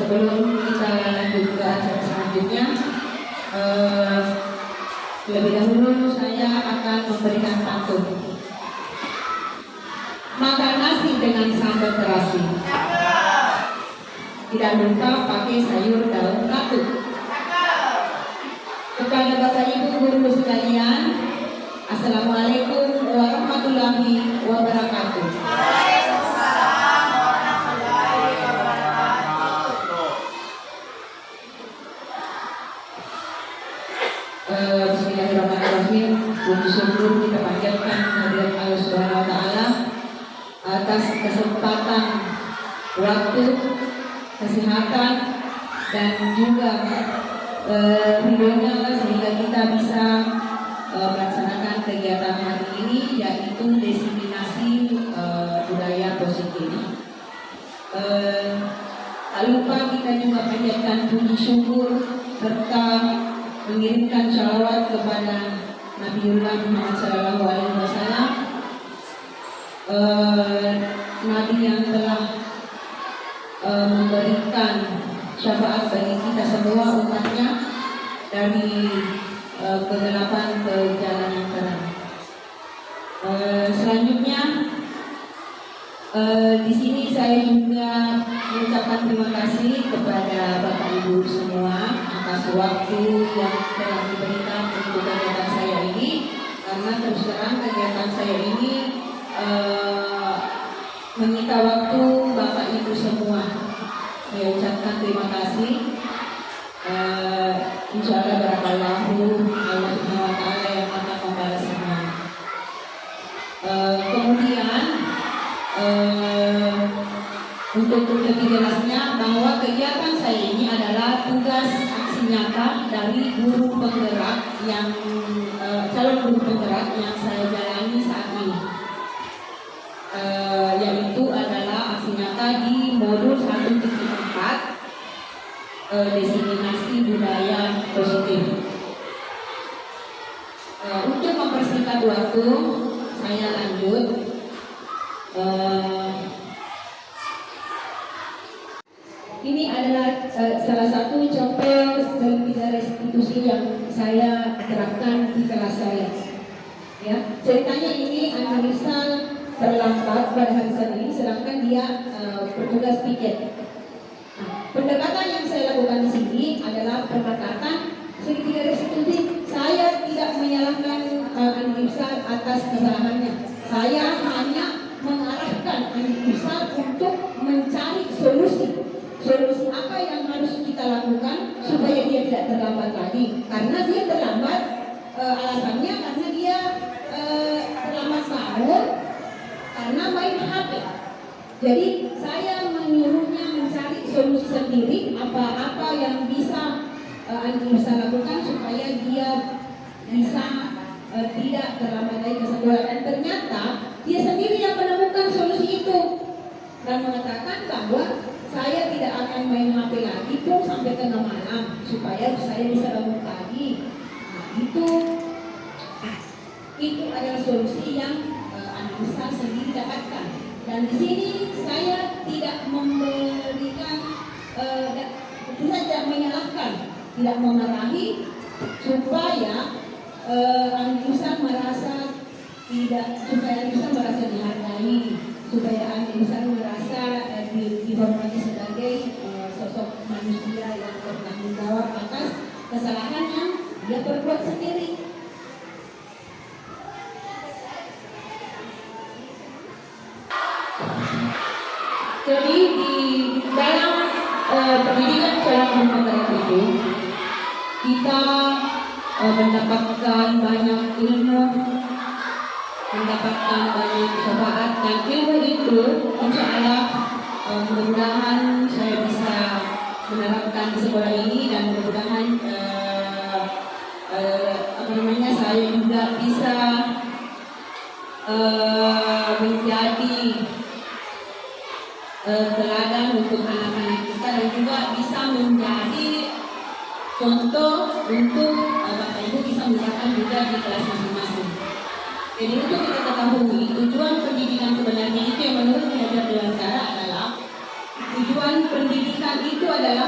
sebelum kita lanjut ke acara selanjutnya, lebih dahulu saya akan memberikan pantun. Makan nasi dengan sambal terasi, tidak lupa pakai sayur daun katut. Kepada Bapak Ibu guru sekalian, Assalamualaikum warahmatullahi wabarakatuh. Bismillahirrahmanirrahim. Puji syukur kita panjatkan kehadirat Allah Subhanahu wa taala atas kesempatan, waktu, kesehatan dan juga ridhonya sehingga kita bisa melaksanakan kegiatan hari ini, yaitu diseminasi budaya positif. Tak lupa kita juga panjatkan puji syukur serta mengirimkan shalawat kepada Nabiullah Muhammad SAW, Nabi yang telah memberikan syafaat bagi kita semua umatnya dari kegelapan ke jalan yang terang. Selanjutnya di sini saya juga mengucapkan terima kasih kepada Bapak Ibu semua atas waktu yang telah diberikan untuk kegiatan saya ini, karena terus terang kegiatan saya ini menyita waktu Bapak Ibu semua. Saya ucapkan terima kasih. Insya Allah barakallahu, Allah Subhanahu wa taala yang akan membalas semua. Kemudian untuk lebih jelasnya bahwa kegiatan saya ini adalah tugas aksi nyata dari guru penggerak yang calon guru penggerak yang saya jalani saat ini, yaitu adalah aksi nyata di modul 1.4 diseminasi budaya positif. Untuk mempersingkat waktu, saya lanjut. Ini adalah salah satu contoh selebihnya restitusi yang saya terapkan di kelas saya. Ya, ceritanya ini Anak Rizal terlambat pada hari Senin, sedangkan dia bertugas piket. Nah, pendekatan yang saya lakukan di sini adalah pendekatan segitiga restitusi. Saya tidak menyalahkan Anak Rizal atas kesalahannya. Saya hanya mengarahkan Anak Rizal untuk mencari solusi. Solusi apa yang harus kita lakukan supaya dia tidak terlambat lagi? Karena dia terlambat, alasannya karena dia terlambat bangun karena main HP. Jadi saya menyuruhnya mencari solusi sendiri, apa yang bisa Anda bisa lakukan supaya dia bisa tidak terlambat lagi ke sekolah. Dan ternyata dia sendiri yang menemukan solusi itu dan mengatakan bahwa saya tidak akan main HP lagi pun sampai tengah malam supaya saya bisa bangun pagi. Nah, itu adalah solusi yang Anak Rizal sendiri dapatkan. Dan di sini saya tidak memberikan, saya tidak menyalahkan, tidak memarahi, supaya Anak Rizal merasa dihargai, supaya Anak Rizal merasa dihormati sebagai sosok manusia yang bertanggung jawab atas kesalahan yang dia perbuat sendiri. Jadi di dalam pendidikan cara pengetahuan itu kita mendapatkan banyak ilmu, mendapatkan banyak syafaat, dan ilmu itu insya Allah mudah-mudahan saya bisa menerapkan di sekolah ini, dan mudah-mudahan saya juga bisa menjadi teladan untuk anak-anak kita, dan juga bisa menjadi contoh untuk Bapak Ibu bisa menerapkan juga di kelas masing-masing. Jadi untuk kita ketahui tujuan pendidikan sebenarnya itu yang menurut Ki Hajar Dewantara adalah tujuan pendidikan itu adalah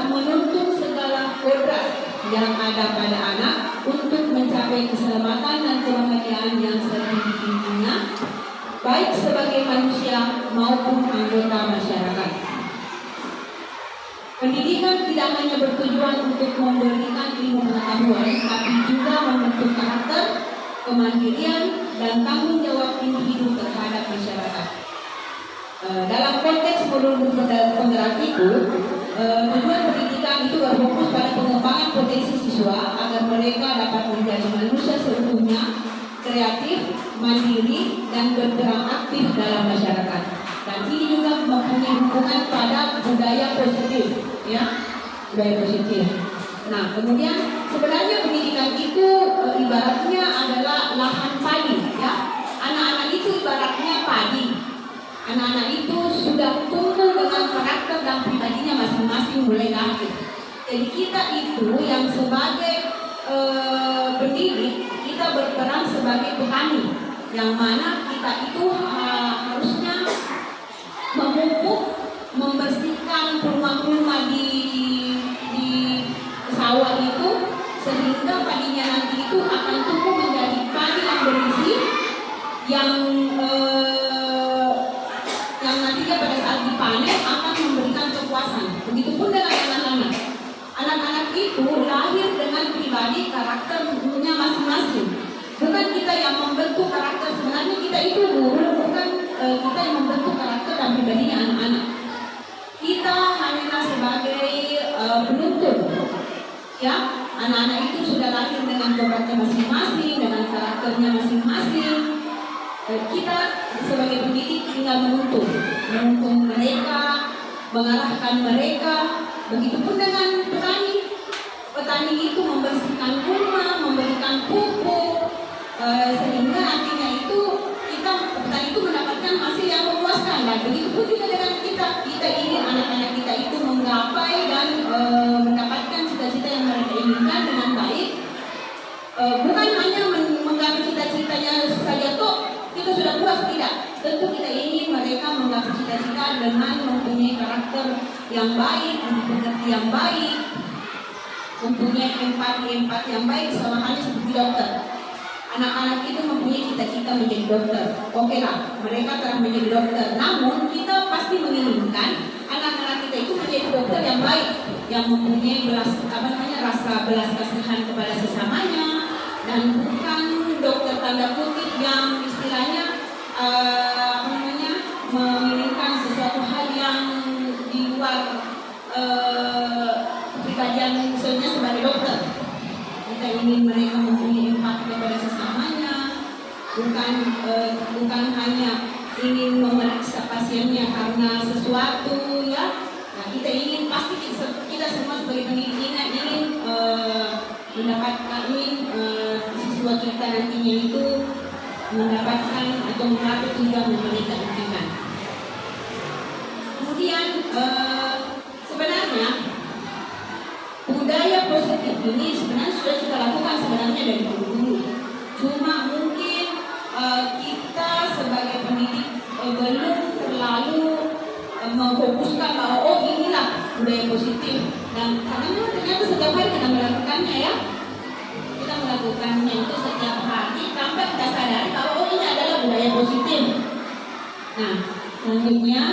yang ada pada anak untuk mencapai keselamatan dan kebahagiaan yang sejatinya, baik sebagai manusia maupun anggota masyarakat. Pendidikan tidak hanya bertujuan untuk memberikan ilmu pengetahuan, tapi juga membentuk karakter, kemandirian, dan tanggung jawab individu terhadap masyarakat. Dalam konteks modul penggerak itu, tujuan pendidikan itu berfokus pada pengembangan potensi siswa agar mereka dapat menjadi manusia seutuhnya, kreatif, mandiri, dan berperan aktif dalam masyarakat. Dan ini juga mempunyai hubungan pada budaya positif, ya, budaya positif. Nah, kemudian sebenarnya pendidikan itu ibaratnya adalah lahan padi, ya. Anak-anak itu ibaratnya padi. Anak-anak itu sudah tumbuh dengan karakter dan pribadinya masing-masing mulai lahir. Jadi kita itu yang sebagai pendidik, kita berperan sebagai petani, yang mana kita itu harusnya memupuk, membersihkan rumah-rumah di sawah itu, sehingga padinya nanti itu akan tumbuh menjadi padi yang berisi, yang nantinya pada saat dipanen akan memberikan kepuasan. Begitupun dengan anak-anak. Anak-anak itu lahir dengan pribadi karakternya masing-masing. Bukan kita yang membentuk karakter, sebenarnya kita itu guru, bukan kita yang membentuk karakter dan pribadinya anak-anak. Kita hanyalah sebagai penuntun. Ya, anak-anak itu sudah lahir dengan karakter masing-masing, dengan karakternya masing-masing. Kita sebagai pendidik tinggal menuntun mereka, mengarahkan mereka. Begitupun dengan petani. Petani itu membersihkan rumah, memberikan pupuk, sehingga nantinya itu petani itu mendapatkan hasil yang memuaskan. Dan begitupun juga dengan kita ingin anak-anak kita itu menggapai dan mendapatkan cita-cita yang mereka inginkan dengan baik. Bukan hanya menggapai cita-citanya saja toh kita sudah puas, tidak. Tentu kita ingin mereka menggapai cita-cita dengan mempunyai karakter yang baik, mengerti yang baik, mempunyai empati yang baik, sama halnya seperti dokter. Anak-anak itu mempunyai cita-cita menjadi dokter. Oke lah, mereka telah menjadi dokter. Namun kita pasti menginginkan anak-anak kita itu menjadi dokter yang baik, yang mempunyai rasa belas kasihan kepada sesamanya, dan bukan dokter tanda kutip yang istilahnya menginginkan sesuatu hal yang di luar kepribadian misalnya sebagai dokter. Kita ingin mereka mempunyai empati kepada sesamanya, bukan hanya ingin memeriksa pasiennya karena sesuatu, ya. Nah, kita ingin pasti kita semua sebagai pendidik ingin mendapatkan siswa kita nantinya itu mendapatkan atau mencapai tujuan yang mereka inginkan. Kemudian sebenarnya budaya positif ini sebenarnya sudah kita lakukan sebenarnya dari dulu. Cuma mungkin kita sebagai pendidik belum terlalu memfokuskan bahwa inilah budaya positif, dan karena ternyata setiap hari kita melakukannya, ya. Kita melakukannya itu setiap hari sampai kita sadari bahwa ini adalah budaya positif. Nah, selanjutnya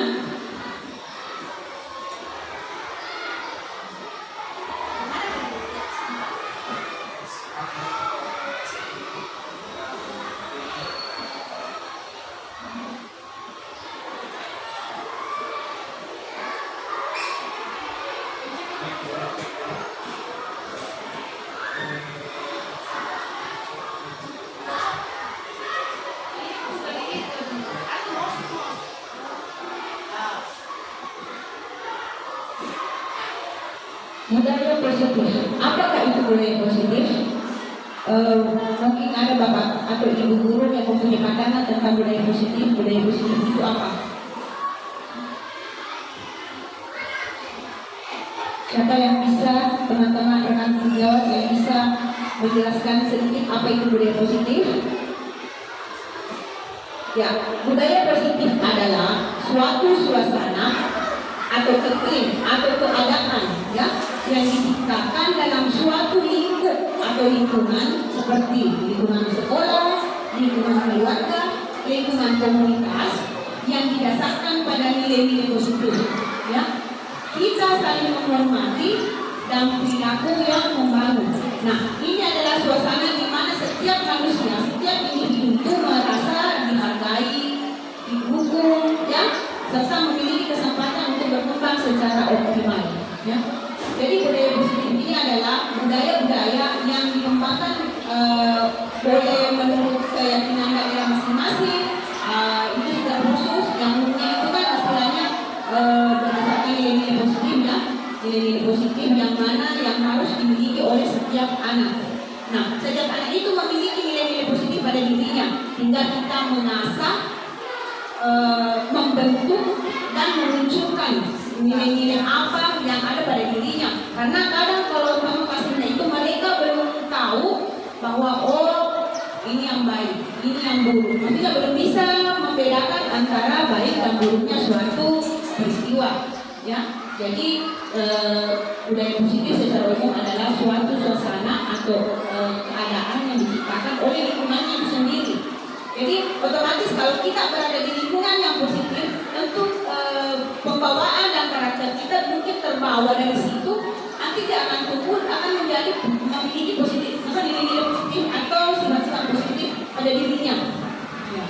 budaya positif. Apakah itu budaya positif? Mungkin ada bapak atau ibu guru yang mempunyai pandangan tentang budaya positif. Budaya positif itu apa? Siapa yang bisa, teman-teman rekan sejawat yang bisa menjelaskan sedikit apa itu budaya positif? Ya, budaya positif adalah suatu suasana atau iklim atau keadaan, ya, yang diciptakan dalam suatu oleh lingkungan seperti lingkungan sekolah, lingkungan keluarga, lingkungan komunitas yang didasarkan pada nilai-nilai positif. Ya, kita saling menghormati dan perilaku yang membangun. Nah, ini adalah suasana di mana setiap manusia, setiap individu itu merasa dihargai, didukung, ya, serta memiliki kesempatan untuk berkembang secara optimal. Ya. Jadi budaya positif ini adalah budaya-budaya yang dikembangkan boleh menurut keyakinan daerah masing-masing. Itu tidak khusus, yang umumnya itu kan istilahnya berdasarkan nilai-nilai positif, ya, nilai-nilai positif yang mana yang harus dimiliki oleh setiap anak. Nah, setiap anak itu memiliki nilai-nilai positif pada dirinya, hingga kita mengasah, membentuk dan menunjukkan nilai-nilai apa yang ada pada dirinya. Karena kadang kalau kamu kasihnya itu mereka belum tahu bahwa ini yang baik, ini yang buruk. Mereka belum bisa membedakan antara baik dan buruknya suatu peristiwa. Ya, jadi budaya positif secara umum adalah suatu suasana atau keadaan yang diciptakan oleh lingkungannya itu sendiri. Jadi otomatis kalau kita berada di lingkungan yang positif, tentu pembawaan dan karakter kita mungkin terbawa dari situ. Nanti dia akan tumbuh, akan menjadi memiliki positif, nilai-nilai positif atau sifat-sifat positif pada dirinya. Ya.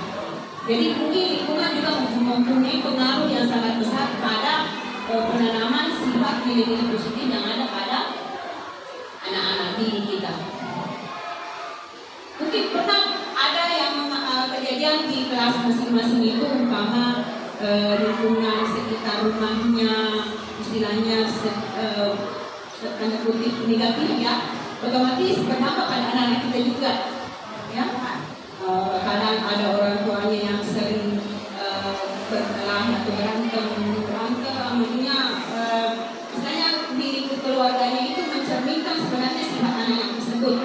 Jadi mungkin lingkungan juga mempunyai pengaruh yang sangat besar pada penanaman sifat nilai-nilai positif yang ada pada anak-anak didik kita. Mungkin pernah ada yang kejadian di kelas masing-masing itu, umpama lingkungan sekitar rumahnya istilahnya tanda kutip negatif, ya, otomatis berdampak pada anak-anak kita juga, ya. Kadang ada orang tuanya yang sering berkelahi atau berantem, maksudnya misalnya di keluarganya itu mencerminkan sebenarnya sifat anak tersebut.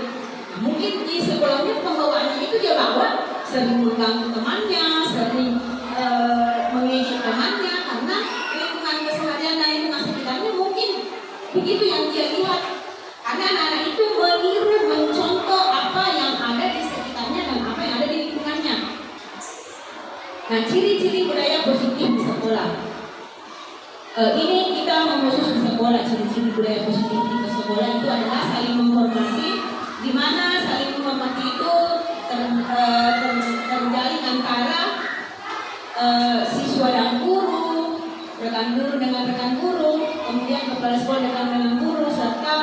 Nah, mungkin di sekolahnya pembawaannya itu dia bawa sering mengganggu temannya, sering mengejek temannya, karena lingkungan keseharian dan lingkungan sekitarnya mungkin begitu yang dia lihat. Karena anak-anak itu meniru, mencontoh apa yang ada di sekitarnya dan apa yang ada di lingkungannya. Nah, ciri-ciri budaya positif di sekolah. Ini kita khusus di sekolah, ciri-ciri budaya positif di sekolah itu adalah saling menghormati, di mana saling menghormati itu terjalin antara siswa dan guru, rekan guru dengan rekan guru, kemudian kepala sekolah dengan guru, serta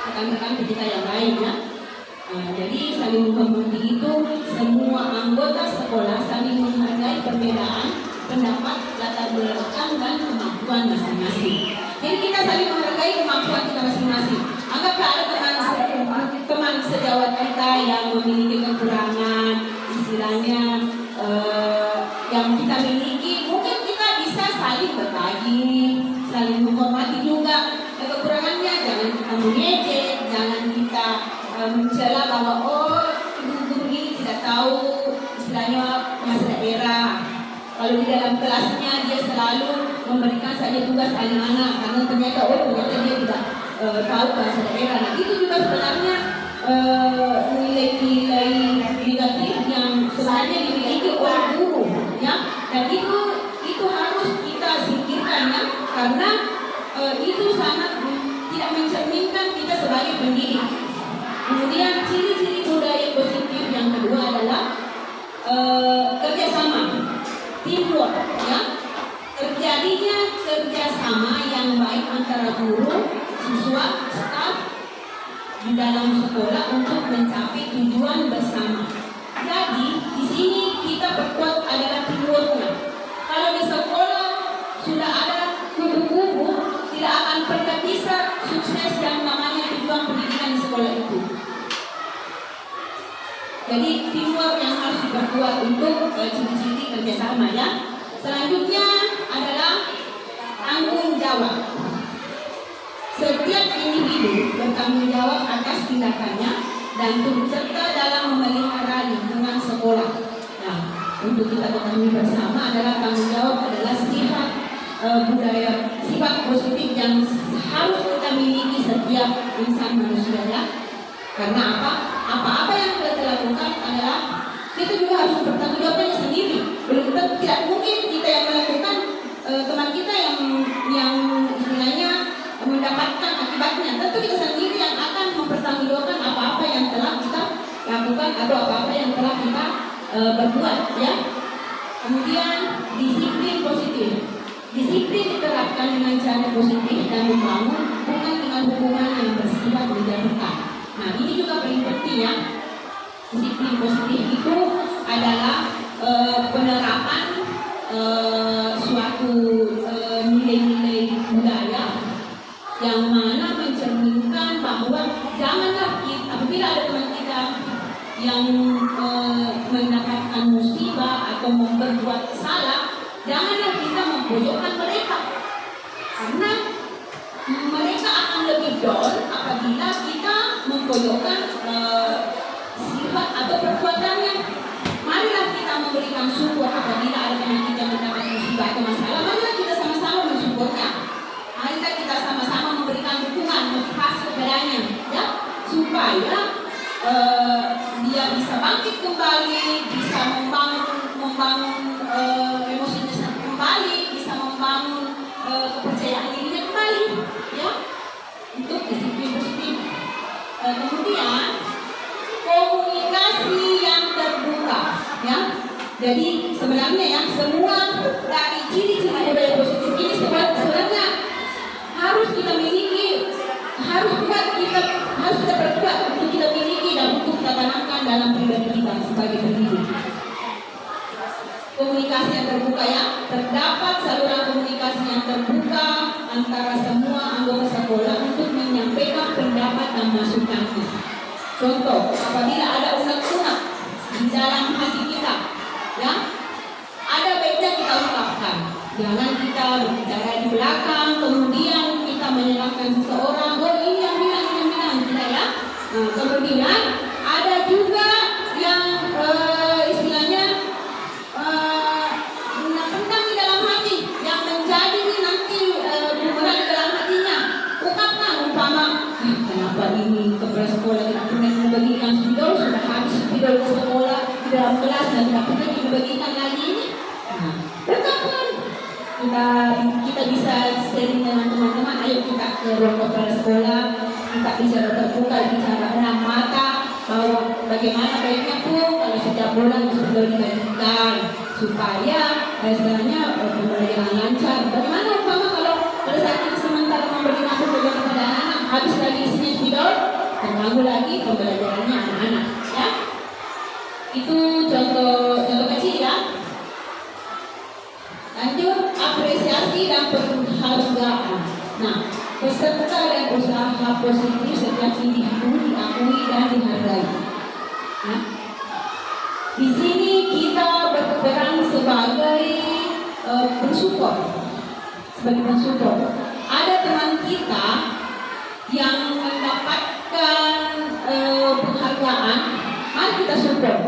rekan-rekan PJK yang lain, ya. Jadi saling menghormati itu semua anggota sekolah saling menghargai perbedaan pendapat, latar belakang dan kemampuan masing-masing. Jadi kita saling menghargai kemampuan kita masing-masing. Anggaplah ada teman sejawat kita yang memiliki kekurangan, istilahnya yang kita miliki, mungkin kita bisa saling berbagi, saling menghormati juga kekurangannya. Jangan kita mengejek, jangan kita mencela bahwa guru ini tidak tahu istilahnya bahasa daerah. Kalau di dalam kelasnya dia selalu memberikan saja tugas anak-anak, karena ternyata dia tidak tahu bahasa daerah. Nah, itu juga sebenarnya nilai-nilai negatif yang sebenarnya dimiliki oleh guru, ya. Dan itu harus kita singkirkan, ya, karena itu sangat tidak mencerminkan kita sebagai pendidik. Kemudian ciri-ciri budaya positif yang kedua adalah kerjasama, teamwork, ya. Terjadinya kerjasama yang baik antara guru, siswa, staf di dalam sekolah untuk mencapai tujuan bersama. Jadi di sini kita perkuat adalah teamworknya. Kalau di sekolah sudah ada kubu-kubu, tidak akan pernah bisa sukses yang namanya tujuan pendidikan di sekolah itu. Jadi teamwork yang harus diperkuat untuk ciri-ciri kerjasama, ya. Selanjutnya adalah tanggung jawab. Setiap individu bertanggung jawab atas tindakannya dan turut serta dalam memelihara lingkungan sekolah. Nah, untuk kita ketahui bersama adalah tanggung jawab adalah sifat budaya, sifat positif yang harus kita miliki setiap insan manusia ya. Karena apa? Apa-apa yang kita lakukan adalah kita juga harus bertanggung sendiri. Belum tentu, tidak mungkin kita yang melakukan, teman kita yang istilahnya mendapatkan akibatnya. Tentu kita sendiri yang akan mempertanggungjawabkan apa-apa yang telah kita lakukan atau apa-apa yang telah kita berbuat ya. Kemudian disiplin positif. Disiplin diterapkan dengan cara positif dan membangun bukan dengan hubungan yang bersifat menjatuhkan. Nah ini juga paling penting ya. Disiplin positif itu adalah penerapan suatu nilai-nilai budaya yang mana mencerminkan bahwa janganlah kita, apabila ada teman kita yang mendapatkan musibah atau berbuat salah, janganlah kita memojokkan mereka, karena mereka akan lebih down apabila kita memojokkan sifat atau perbuatannya. Marilah kita memberikan syukur apabila ada teman kita mendapat musibah atau masalah. Marilah kita sama-sama mensyukurnya. Marilah kita sama-sama memberikan dukungan, motivasi kepadanya, ya, supaya dia bisa bangkit kembali, bisa membangun emosinya kembali, bisa membangun kepercayaan dirinya kembali, ya, untuk disiplin positif. Kemudian komunikasi yang terbuka, ya. Jadi sebenarnya ya semua dari ciri-ciri budaya positif ini sebenarnya harus kita miliki, harus kita berbuat untuk kita miliki dan untuk kita tanamkan dalam pribadi kita sebagai pendidik. Komunikasi yang terbuka ya, terdapat saluran komunikasi yang terbuka antara semua anggota sekolah untuk menyampaikan pendapat dan masukannya. Contoh, apabila ada unek-unek di dalam hati kita, ya, ada baiknya kita ungkapkan. Jangan kita berbicara di belakang, kemudian kita menyalahkan seseorang. Oh ini yang bilang, tidak ya. Nah, kemudian ada juga yang istilahnya pendam di dalam hati, yang menjadi nanti bumerang di dalam hatinya. Ungkapkan umpama, kenapa ini kepala sekolah tidak pernah membagikan spidol, sudah habis spidol ke sekolah di dalam kelas dan tidak pernah dibagikan lagi ini. Nah, ungkapkan. Kita bisa sharing dengan teman-teman. Ayo kita ke ruang kepala sekolah, kita bicara terbuka, bicara enam mata bahwa bagaimana baiknya pun kalau setiap bulan sudah dibagikan supaya istilahnya pembelajaran lancar. Bagaimana umpama kalau pada saat ini sementara memberi makan kepada anak-anak habis lagi isinya spidol, terganggu lagi pembelajarannya anak-anak, ya. Itu contoh kecil ya. Lanjut, apresiasi dan penghargaan. Nah, peserta dan usaha positif setiap individu diakui dan dihargai. Nah, di sini kita berperan sebagai pensupport, Ada teman kita yang mendapatkan penghargaan, mari kita support.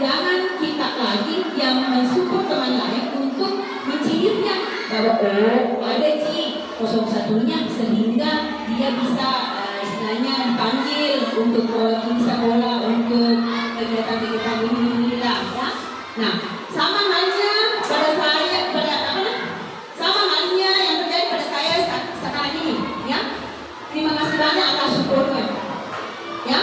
Jangan kita lagi yang mensupport teman lain untuk mencibirnya bahwa ada C01-nya sehingga dia bisa istilahnya dipanggil untuk sekolah untuk kegiatan-kegiatan ini lah, ya. Nah, sama halnya sama halnya yang terjadi pada saya sekarang ini, ya. Terima kasih banyak atas supportnya, ya.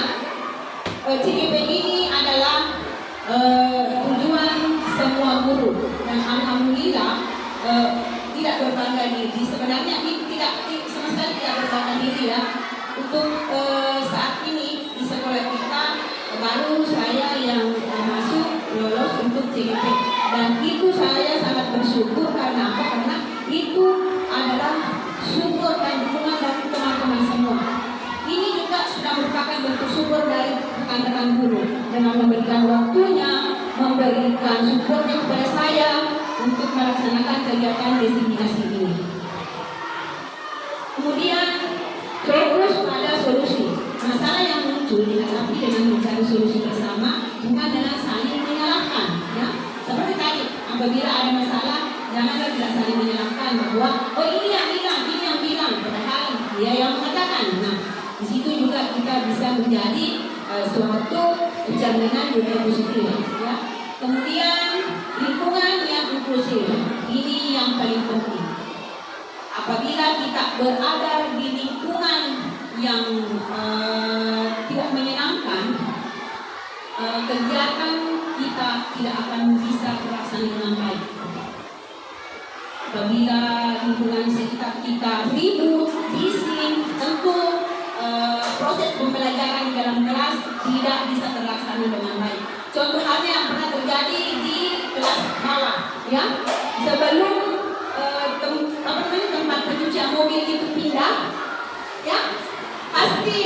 CGP ini adalah tujuan semua guru dan alhamdulillah tidak berbangga diri. Sebenarnya ini sama sekali tidak berbangga diri ya. Untuk saat ini di sekolah kita baru saya yang masuk lolos untuk CGP dan itu saya sangat bersyukur. Karena apa? Karena itu adalah syukur dan dukungan dari teman-teman semua. Ini juga sudah merupakan bentuk syukur dari rekan-rekan guru dengan memberikan waktunya, memberikan supportnya kepada saya untuk melaksanakan kegiatan diseminasi ini. Kemudian fokus pada solusi. Masalah yang muncul dihadapi dengan mencari solusi bersama, bukan dengan saling menyalahkan. Ya, seperti tadi, apabila ada masalah, janganlah tidak saling menyalahkan bahwa oh ini yang bilang, padahal dia yang mengatakan. Nah, di situ juga kita bisa menjadi suatu jaminan budaya positif, ya. Kemudian lingkungan yang inklusif, ini yang paling penting. Apabila kita berada di lingkungan yang tidak menyenangkan, kegiatan kita tidak akan bisa terlaksana dengan baik. Apabila lingkungan sekitar kita ribut, bising, tentu proses pembelajaran di dalam kelas tidak bisa terlaksana dengan baik. Contoh halnya yang pernah terjadi di kelas bawah, ya, sebelum tempat pencucian mobil itu pindah, ya, pasti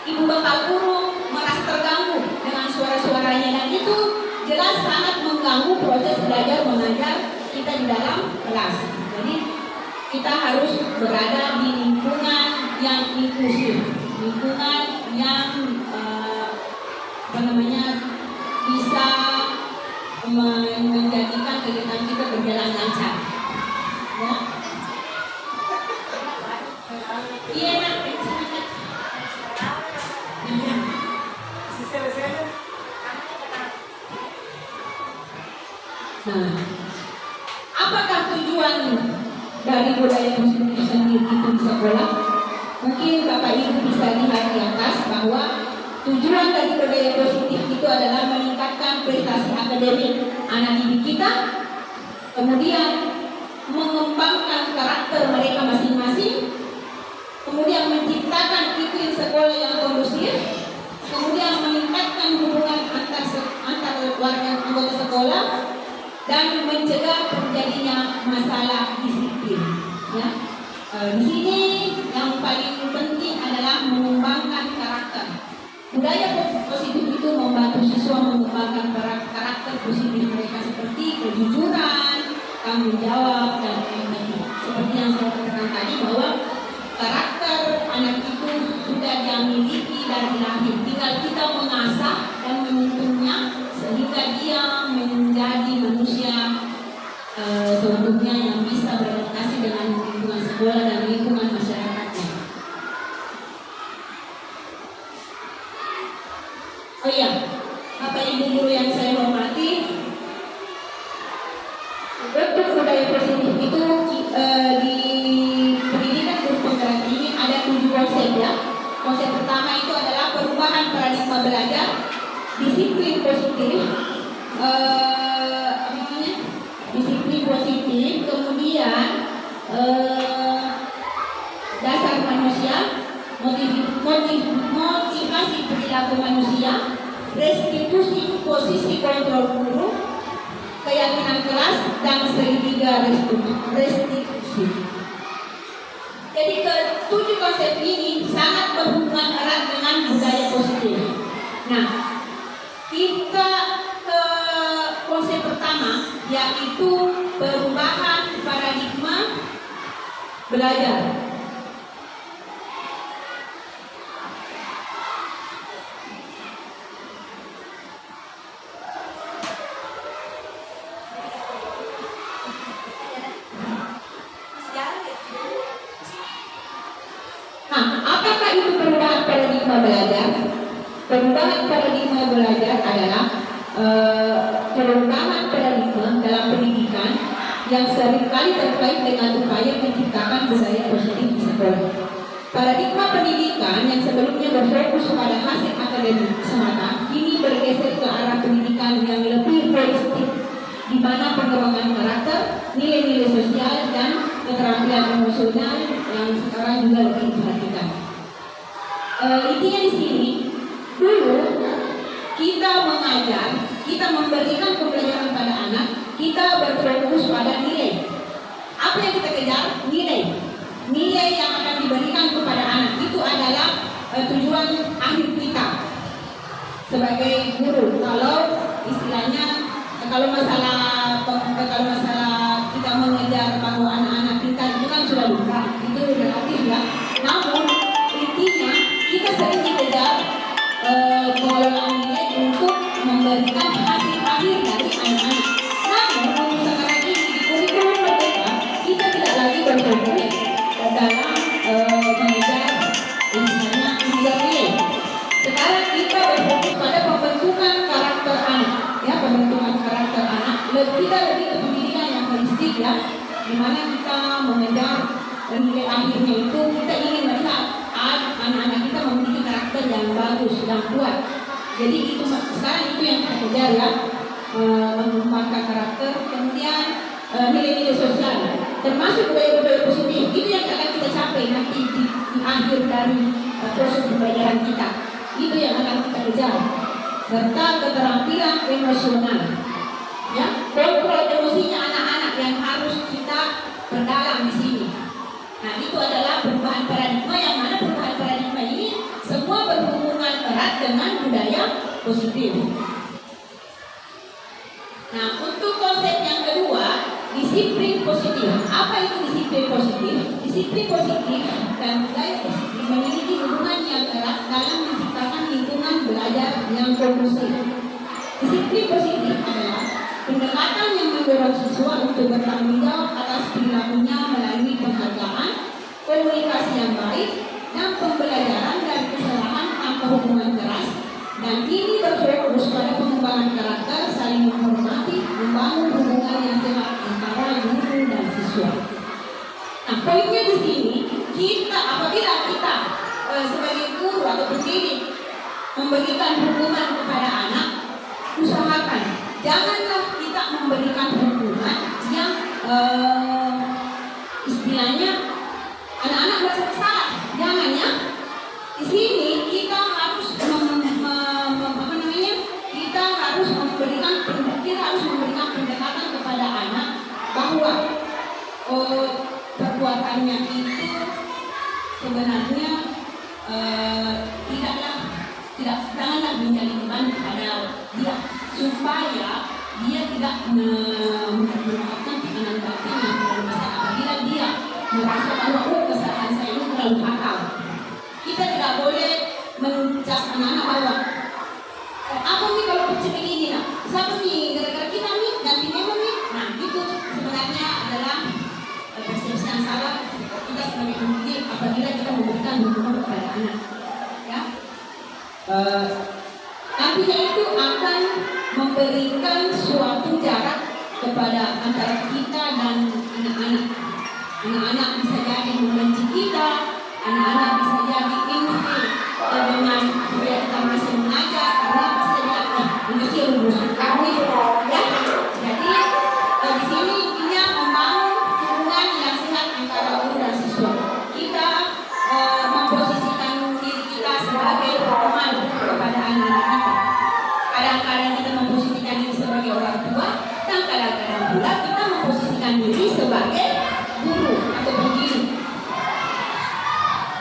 ibu bapak guru merasa terganggu dengan suara-suaranya, dan itu jelas sangat mengganggu proses belajar mengajar kita di dalam kelas. Jadi kita harus berada di lingkungan yang inklusif, lingkungan yang bisa menjadikan kegiatan kita berjalan lancar. Ya. Iya nak. Nah, apakah tujuan dari budaya positif sendiri itu di sekolah? Mungkin Bapak Ibu bisa lihat di atas bahwa tujuan dari budaya positif itu adalah meningkatkan prestasi akademik anak didik kita, kemudian mengembangkan karakter mereka masing-masing, kemudian menciptakan iklim sekolah yang kondusif, kemudian meningkatkan hubungan antar warga anggota sekolah, dan mencegah terjadinya masalah disiplin. Ya. Di sini yang paling penting adalah mengembangkan karakter. Budaya positif itu membantu siswa mengembangkan karakter positif mereka seperti kejujuran, tanggung jawab, dan empati. Seperti yang saya katakan tadi bahwa karakter anak itu sudah dimiliki dari lahir, tinggal kita mengasah dan menuntunnya sehingga dia menjadi manusia seutuhnya yang bisa beradaptasi dengan lingkungan sekolah dan lingkungan masyarakatnya. Oh iya, Bapak Ibu guru yang saya hormati, bentuk budaya positif itu di pendidikan guru penggerak ini ada 7 konsep, ya. Konsep pertama itu adalah perubahan paradigma belajar, disiplin positif, disiplin positif, kemudian dasar manusia, motivasi perilaku manusia, restitusi posisi kontrol guru, keyakinan kelas, dan segitiga restitusi. Jadi ke-7 konsep ini sangat berhubungan erat dengan budaya positif. Nah, kita ke konsep pertama, yaitu perubahan paradigma belajar. Nah, apakah itu perubahan paradigma belajar? Perubahan paradigma belajar adalah perubahan paradigma dalam pendidikan yang seringkali terkait dengan upaya menciptakan budaya positif di sekolah. Paradigma pendidikan yang sebelumnya berfokus pada hasil akademik semata, kini bergeser ke arah pendidikan yang lebih holistik, di mana pengembangan karakter, nilai-nilai sosial, dan keterampilan emosional yang sekarang juga lebih diperhatikan. Intinya di sini, dulu kita mengajar, kita memberikan pembelajaran pada anak, kita berfokus pada nilai. Apa yang kita kejar? Nilai. Nilai yang akan diberikan kepada anak itu adalah tujuan akhir kita sebagai guru. Kalau istilahnya, kalau masalah kita mengejar bahwa anak-anak pintar itu kan sudah lupa, itu relatif, ya. Namun intinya kita sering dikejar pengelolaan nilai untuk memberikan hasil akhir dari anak-anak. Namun sekarang ini di kurikulum merdeka kita tidak lagi berfokus dalam ya, di mana kita mengejar nilai akhirnya itu kita ingin melihat anak-anak kita memiliki karakter yang bagus, yang kuat. Jadi itu sekarang itu yang kita kejar ya, mengembangkan karakter, kemudian nilai-nilai sosial, termasuk budaya-budaya positif. Itu yang akan kita capai nanti di akhir dari proses pembelajaran kita. Itu yang akan kita kejar, serta keterampilan emosional. Ya, kontrol emosinya anak-anak yang harus kita perdalam di sini. Nah, itu adalah perubahan paradigma, yang mana perubahan paradigma ini semua berhubungan erat dengan budaya positif. Nah, untuk konsep yang kedua, disiplin positif. Apa itu disiplin positif? Disiplin positif dan budaya positif memiliki hubungan yang erat dalam menciptakan lingkungan belajar yang kondusif. Disiplin positif adalah pendekatan yang mendorong siswa untuk bertanggung jawab atas perilakunya melalui penghargaan, komunikasi yang baik, dan pembelajaran dari kesalahan tanpa hukuman keras. Dan ini berfokus pada pengembangan karakter, saling menghormati, membangun hubungan yang sehat antara guru dan siswa. Nah, poinnya di sini, apabila kita sebagai guru atau pendidik memberikan hukuman kepada anak, usahakan janganlah kita memberikan hukuman yang istilahnya anak-anak merasa bersalah. Jangan ya. Di sini kita harus memberikan pendekatan kepada anak bahwa perbuatannya itu sebenarnya janganlah menjadi beban kepada dia, supaya dia tidak mendapatkan tekanan batin yang terlalu besar apabila dia merasa bahwa kesalahan saya itu terlalu fatal. Kita tidak boleh menjudge anak-anak bahwa apa nih kalau kecil begini nak, siapa nih gara-gara kita nih ganti memang nih. Nah, itu sebenarnya adalah persepsi yang salah kita sebagai pendidik apabila kita memberikan hukuman kepada anak. Ya, artinya itu akan memberikan suatu jarak kepada antara kita dan anak-anak. Anak-anak bisa jadi membenci kita, anak-anak bisa jadi infil dengan budaya kita masih mengajar, karena pasti dia masih lulus kami ya. Jadi di sini dia membangun hubungan yang sehat antara guru dan siswa. Kita memposisikan diri kita sebagai teman kepada anak-anak kita. Kadang-kadang kita memposisikan diri sebagai orang tua, dan kadang-kadang pula kita memposisikan diri sebagai guru atau pendidik.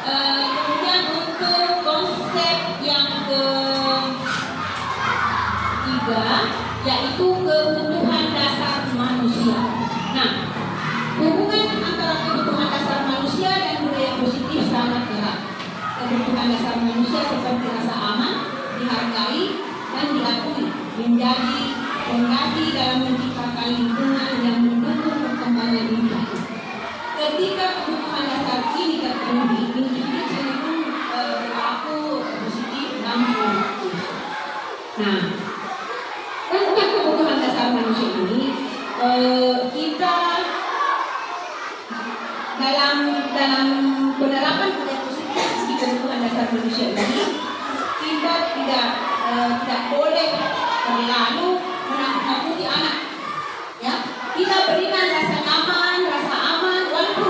Kemudian untuk konsep yang ketiga, yaitu kebutuhan dasar manusia. Nah, hubungan antara kebutuhan dasar manusia dan budaya positif sangat erat. Kebutuhan dasar manusia seperti rasa aman, dihargai, dan diakui menjadi fondasi dalam menciptakan lingkungan yang mendukung perkembangan individu. Ketika kebutuhan dasar ini terpenuhi, individu cenderung berlaku positif dan produktif. Nah, untuk kebutuhan dasar manusia ini, kita dalam penerapan budaya positif di kebutuhan dasar manusia ini, kita tidak boleh terlalu menakut-nakuti anak. Ya, kita berikan rasa aman, walaupun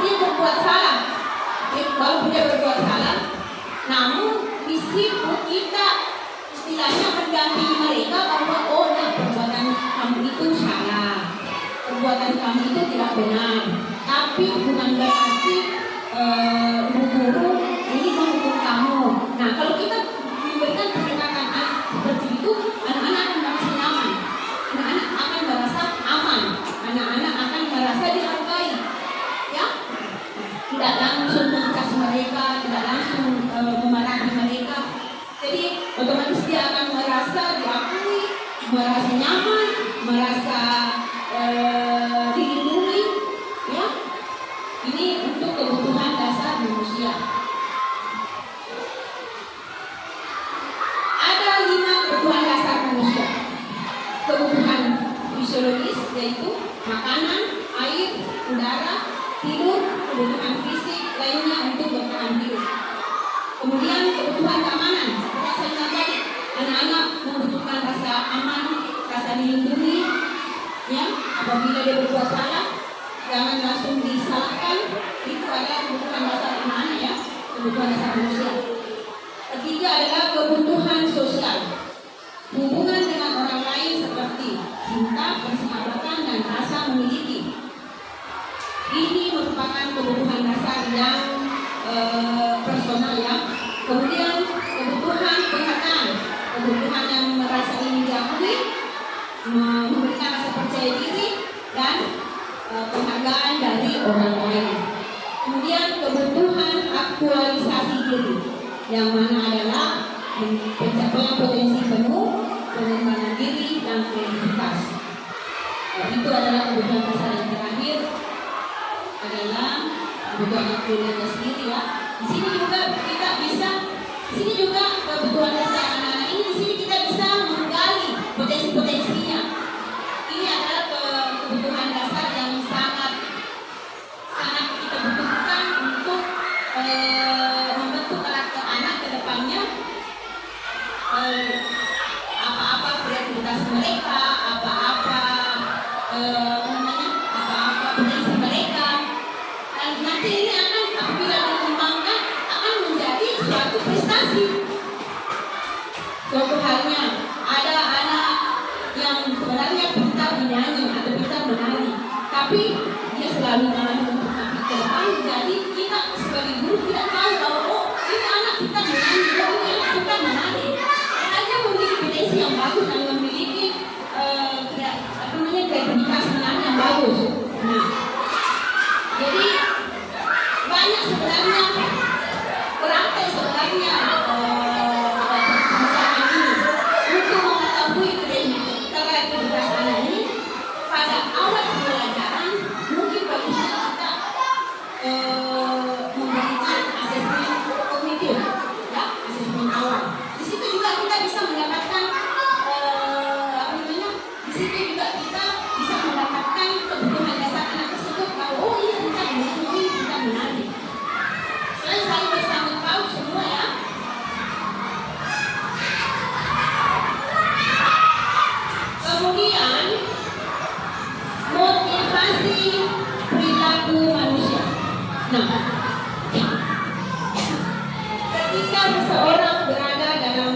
dia berbuat salah, namun di situ kita istilahnya mendampingi mereka bahwa perbuatan kamu itu salah, perbuatan kamu itu tidak benar. Tapi bukan berarti guru ini menghukum kamu. Nah, kalau kita memberikan pendekatan seperti itu, anak-anak akan merasa nyaman, anak-anak akan merasa aman, anak-anak akan merasa dihargai. Ya, tidak langsung mengecas mereka, tidak langsung memarahi mereka. Jadi otomatis dia akan merasa diakui, merasa nyaman, merasa dilindungi. Ya, ini untuk kebutuhan dasar manusia. Ada 5 kebutuhan dasar manusia. Kebutuhan fisiologis yaitu makanan, air, dilindungi, ya. Apabila dia berbuat salah, jangan langsung disalahkan. Itu adalah kebutuhan dasar anak-anak, ya, kebutuhan dasar manusia. Ketiga adalah kebutuhan sosial, hubungan dengan orang lain seperti cinta, persahabatan, dan rasa memiliki. Ini merupakan kebutuhan dasar yang personal, ya. Kemudian kebutuhan penghargaan, kebutuhan yang merasa ingin diakui, memberikan rasa percaya diri dan penghargaan dari orang lain. Kemudian kebutuhan aktualisasi diri, yang mana adalah pencapaian potensi penuh, pengembangan diri dan kreativitas. Itu adalah kebutuhan dasar. Yang terakhir adalah kebutuhan aktualisasi sendiri, ya. Di sini juga kita bisa, di sini juga kebutuhan dasar anak-anak ini, di sini kita bisa menggali potensi-potensinya. Ini adalah kebutuhan dasar yang sangat kita butuhkan untuk membentuk karakter anak ke depannya. Apa-apa kreativitas mereka, apa-apa potensi mereka, dan nanti ini akan apabila dikembangkan akan menjadi suatu prestasi. Suatu halnya ada anak yang sebenarnya pintar menyanyi atau pintar menari, tapi dia selalu malah untuk api ke depan. Jadi kita sebagai guru tidak tahu bahwa oh ini anak pintar menyanyi, oh ini anak pintar menari. Hanya memiliki potensi yang bagus dan memiliki kreativitas menari yang bagus. Nah, jadi banyak sebenarnya berantai sebenarnya perusahaan ini untuk mengetahui kreativitas anak ini. Pada awal pembelajaran mungkin bagusnya kita memberikan asesmen kognitif, ya, asesmen awal. Di situ juga kita bisa mendapatkan di situ juga kita bisa mendapatkan kebutuhan dasar anak tersebut bahwa oh ini pintar menyanyi, ini pintar menari. Selain saling bersangkut paut semua, ya. Kemudian motivasi perilaku manusia. Nah, ketika seseorang berada dalam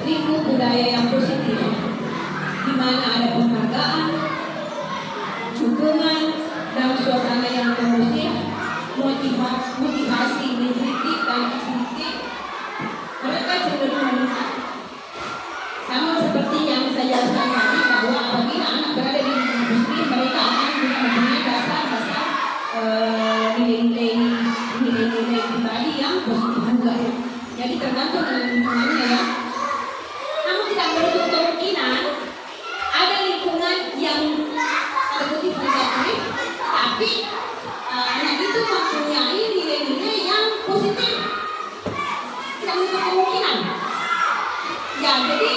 lingkup budaya yang positif, di mana ada penghargaan, dukungan, dan suasana yang kondusif, motivasi intrinsik dan ekstrinsik, mereka cenderung meningkat. Sama seperti yang saya jelaskan tadi, bahwa apabila anak berada di industri, mereka akan mempunyai dasar-dasar nilai-nilai pribadi yang positif juga. Jadi tergantung dengan lingkungannya, ya. Namun tidak menutup kemungkinan ada lingkungan yang negatif, tapi anak itu mempunyai nilai-nilai yang positif. Tidak menutup kemungkinan. Ya, jadi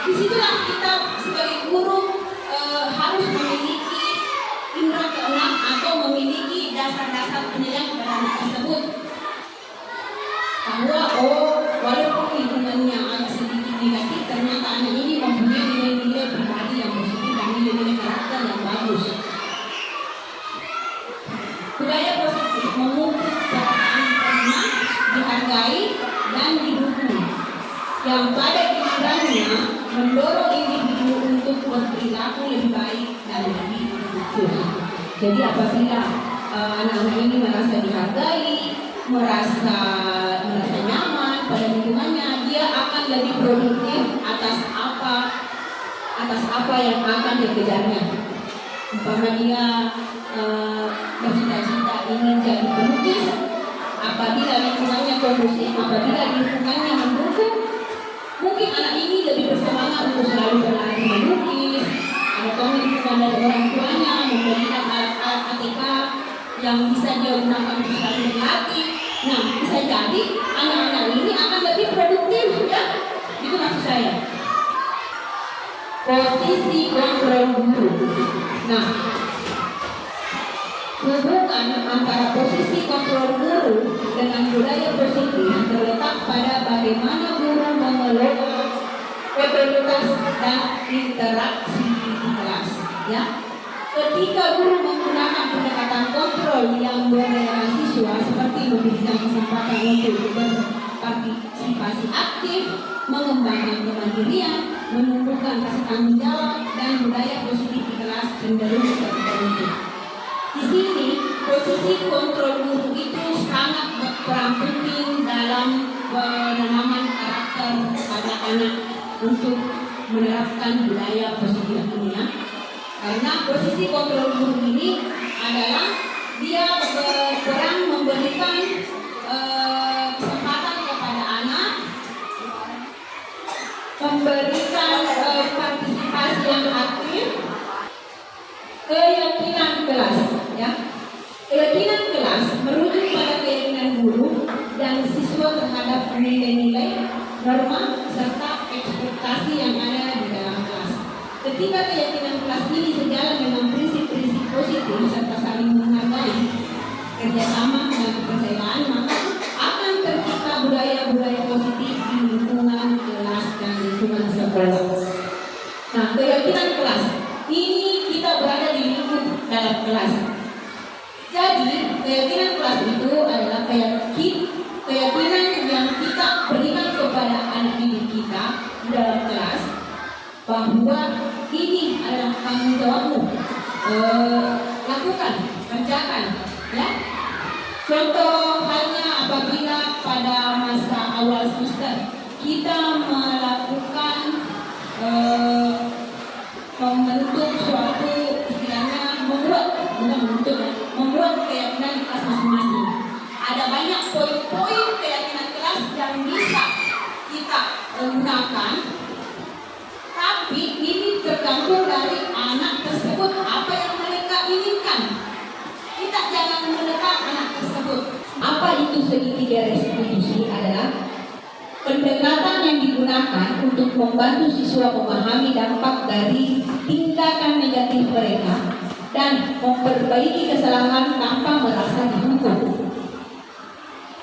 disitulah kita sebagai guru harus memiliki indera keenam atau memiliki dasar-dasar penilaian kepada anak tersebut. Bahwa walaupun lingkungannya agak sedikit negatif, ternyata anak ini mempunyai nilai-nilai pribadi yang positif dan nilai-nilai karakter yang bagus. Budaya positif memupuk perasaan diterima, dihargai, dan didukung, yang pada gilirannya mendorong individu untuk berperilaku lebih baik dan lebih produktif. Jadi apabila anak-anak ini merasa dihargai, merasa nyaman pada lingkungannya, dia akan lebih produktif atas apa yang akan dikejarnya. Umpama dia bercita-cita ingin jadi pelukis, apabila lingkungannya kondusif, apabila lingkungannya mendukung, mungkin anak ini lebih bersemangat untuk selalu berlatih melukis, atau dukungan dari orang tuanya memberikan alat-alat ATK yang bisa dia gunakan untuk selalu berlatih. Nah, bisa jadi anak-anak ini akan lebih produktif, ya. Itu maksud saya. Posisi kontrol guru. Nah, hubungan antara posisi kontrol guru dengan budaya positif terletak pada bagaimana guru mengelola otoritas dan interaksi di kelas, ya. Ketika guru menggunakan pendekatan kontrol yang berrelasi siswa seperti memberikan kesempatan untuk berpartisipasi aktif, mengembangkan kemandirian, menumbuhkan rasa tanggung jawab dan budaya positif di kelas cenderung terbentuk. Di sini posisi kontrol guru itu sangat berperan penting dalam penanaman karakter pada anak untuk menerapkan budaya positif ini, ya. Karena posisi kontrol guru ini adalah dia berperan memberikan kesempatan kepada anak, memberikan partisipasi yang aktif, keyakinan kelas, ya. Keyakinan kelas merujuk pada keyakinan guru dan siswa terhadap nilai-nilai, norma, serta ekspektasi yang ada di dalam kelas. Ketika keyakinan kelas ini sejalan dengan prinsip-prinsip positif serta saling menghargai, kerjasama dan kepercayaan, maka akan tercipta budaya-budaya positif di lingkungan kelas dan lingkungan sekolah. Nah, keyakinan kelas ini kita berada di lingkup dalam kelas. Jadi, keyakinan kelas itu adalah keyakinan yang kita berikan kepada anak didik kita di dalam kelas, bahwa ini adalah tanggung jawabmu, lakukan, kerjakan, ya. Contoh halnya apabila pada masa awal semester kita melakukan membentuk suatu istilahnya membuat keyakinan kelas masing-masing. Ada banyak poin-poin keyakinan kelas yang bisa kita gunakan. Tapi ini tergantung dari anak tersebut, apa yang mereka inginkan. Kita jangan menekan anak tersebut. Apa itu segitiga restitusi? Adalah pendekatan yang digunakan untuk membantu siswa memahami dampak dari tindakan negatif mereka dan memperbaiki kesalahan tanpa merasa dihukum.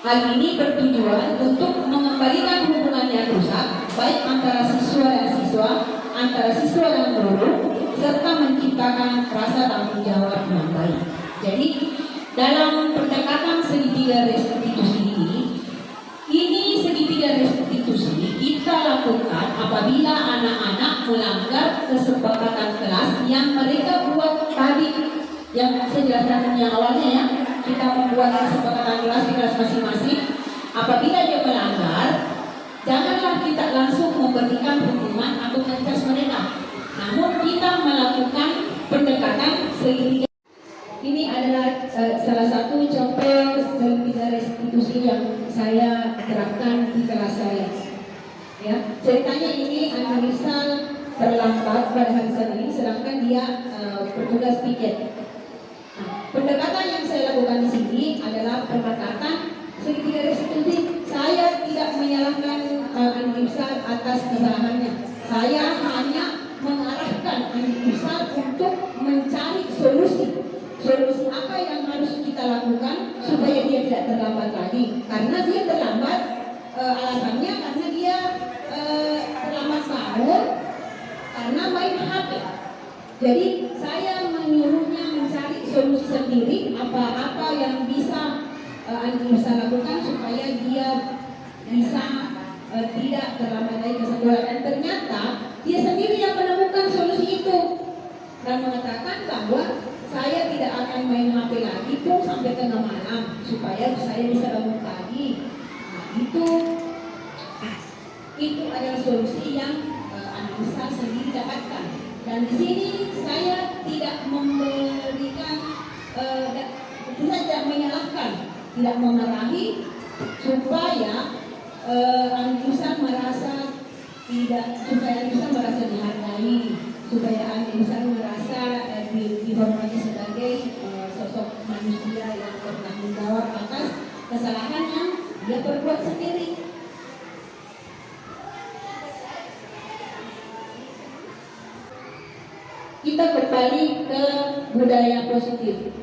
Hal ini bertujuan untuk mengembalikan hubungan yang rusak, baik antara siswa dan siswa, antara siswa dan guru, serta menciptakan rasa tanggung jawab yang baik. Jadi, dalam pendekatan segitiga restitusi ini segitiga restitusi kita lakukan apabila anak-anak melanggar kesepakatan kelas yang mereka buat tadi, yang saya jelaskan yang awalnya, ya. Kita membuat kesepakatan kelas di kelas masing-masing. Apabila dia melanggar, janganlah kita langsung memberikan hukuman atau mencas mereka. Namun kita melakukan pendekatan segitiga. Ini adalah salah satu contoh segitiga restitusi yang saya terapkan di kelas saya. Ya, ceritanya ini anak Rizal terlambat pada hari Senin, sedangkan dia bertugas piket. Pendekatan yang saya lakukan di sini adalah pendekatan segitiga restitusi. Saya tidak menyalahkan Andi Irsal atas kesalahannya. Saya hanya mengarahkan Andi Irsal untuk mencari solusi. Solusi apa yang harus kita lakukan supaya dia tidak terlambat lagi. Karena dia terlambat, alasannya karena dia terlambat bangun karena main HP. Jadi saya menyuruhnya mencari solusi sendiri, apa yang bisa Andi bisa lakukan supaya dia bisa tidak terlambat lagi ke sekolah. Dan ternyata dia sendiri yang menemukan solusi itu dan mengatakan bahwa saya tidak akan main HP lagi pun sampai tengah malam supaya saya bisa bangun pagi. Nah, itu adalah solusi yang Andi bisa sendiri dapatkan. Dan di sini saya tidak memberikan, tidak menyalahkan, tidak memarahi, supaya Andi merasa dihargai, supaya Andi merasa dihormati sebagai sosok manusia yang bertanggung jawab atas kesalahan yang dia perbuat sendiri. Kita kembali ke budaya positif.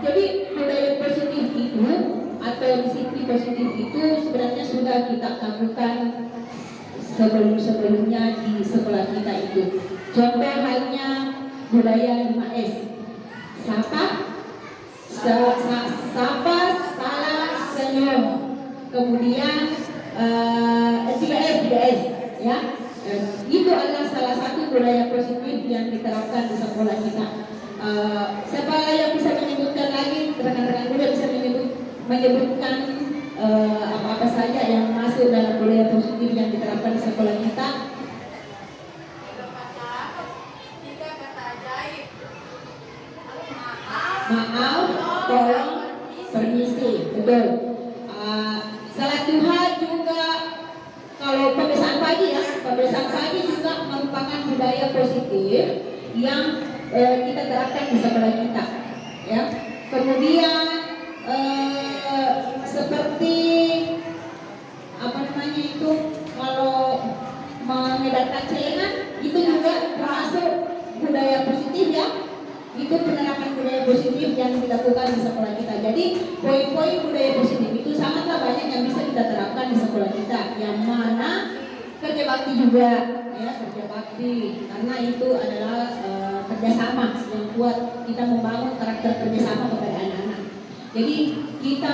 Jadi budaya positif itu atau disiplin positif itu sebenarnya sudah kita lakukan sebelumnya di sekolah kita itu. Contoh halnya budaya 5S. Sapa, sapa, salam, senyum. Kemudian 3S, ya. Itu adalah salah satu budaya positif yang diterapkan di sekolah kita. Siapa yang bisa menyebutkan lagi, rekan-rekan muda bisa menyebutkan apa-apa saja yang masuk dalam budaya positif yang diterapkan di sekolah kita? Maaf, tolong, permisi, betul. Salat duha juga, kalau pemeriksaan pagi ya, pemeriksaan pagi juga merupakan budaya positif yang kita terapkan di sekolah kita, ya. Kemudian seperti apa namanya itu, kalau mengedarkan celengan itu juga termasuk budaya positif ya. Itu penerapan budaya positif yang dilakukan di sekolah kita. Jadi poin-poin budaya positif itu sangatlah banyak yang bisa kita terapkan di sekolah kita. Yang mana kerja bakti juga, ya, kerja bakti, karena itu adalah kerjasama yang kuat, kita membangun karakter kerjasama kepada anak-anak. Jadi kita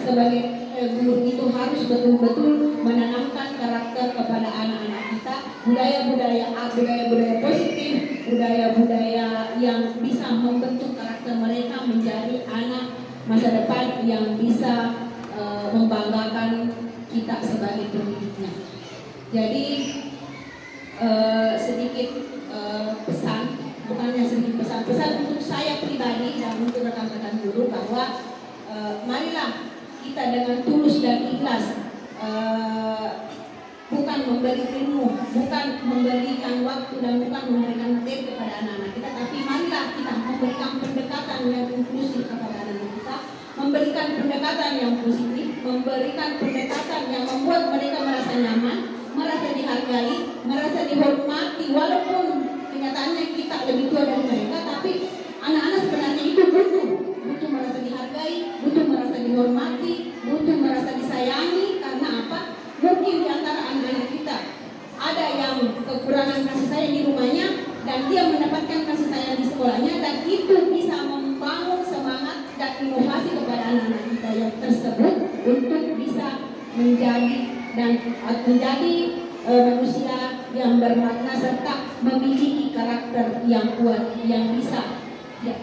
sebagai guru itu harus betul-betul menanamkan karakter kepada anak-anak kita, budaya-budaya positif, budaya-budaya yang bisa membentuk karakter mereka menjadi anak masa depan yang bisa membanggakan kita sebagai pendidiknya. Jadi sedikit pesan, bukannya sedikit pesan untuk saya pribadi dan untuk rekan-rekan guru, bahwa marilah kita dengan tulus dan ikhlas, bukan memberi ilmu, bukan memberikan waktu dan bukan memberikan materi kepada anak-anak kita, tapi marilah kita memberikan pendekatan yang inklusif kepada anak-anak kita, memberikan pendekatan yang positif, memberikan pendekatan yang membuat mereka merasa nyaman, merasa dihargai, merasa dihormati, walaupun kenyataannya kita lebih tua dari mereka, tapi anak-anak sebenarnya itu butuh merasa dihargai, butuh merasa dihormati, butuh merasa disayangi. Karena apa? Mungkin di antara anak-anak kita ada yang kekurangan kasih sayang di rumahnya dan dia mendapatkan kasih sayang di sekolahnya, dan itu bisa membangun semangat dan inovasi kepada anak-anak kita yang tersebut untuk bisa menjadi manusia yang bermakna serta memiliki karakter yang kuat yang bisa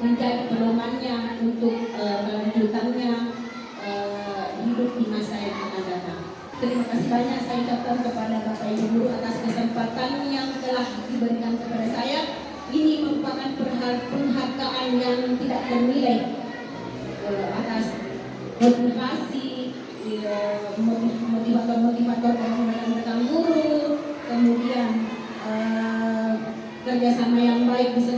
menjadi pedomannya untuk kelanjutannya hidup di masa yang akan datang. Terima kasih banyak saya ucapkan kepada Bapak Ibu Guru atas kesempatan yang telah diberikan kepada saya. Ini merupakan penghargaan yang tidak ternilai atas motivasi, motivator rekan-rekan guru, kemudian kerjasama yang baik bisa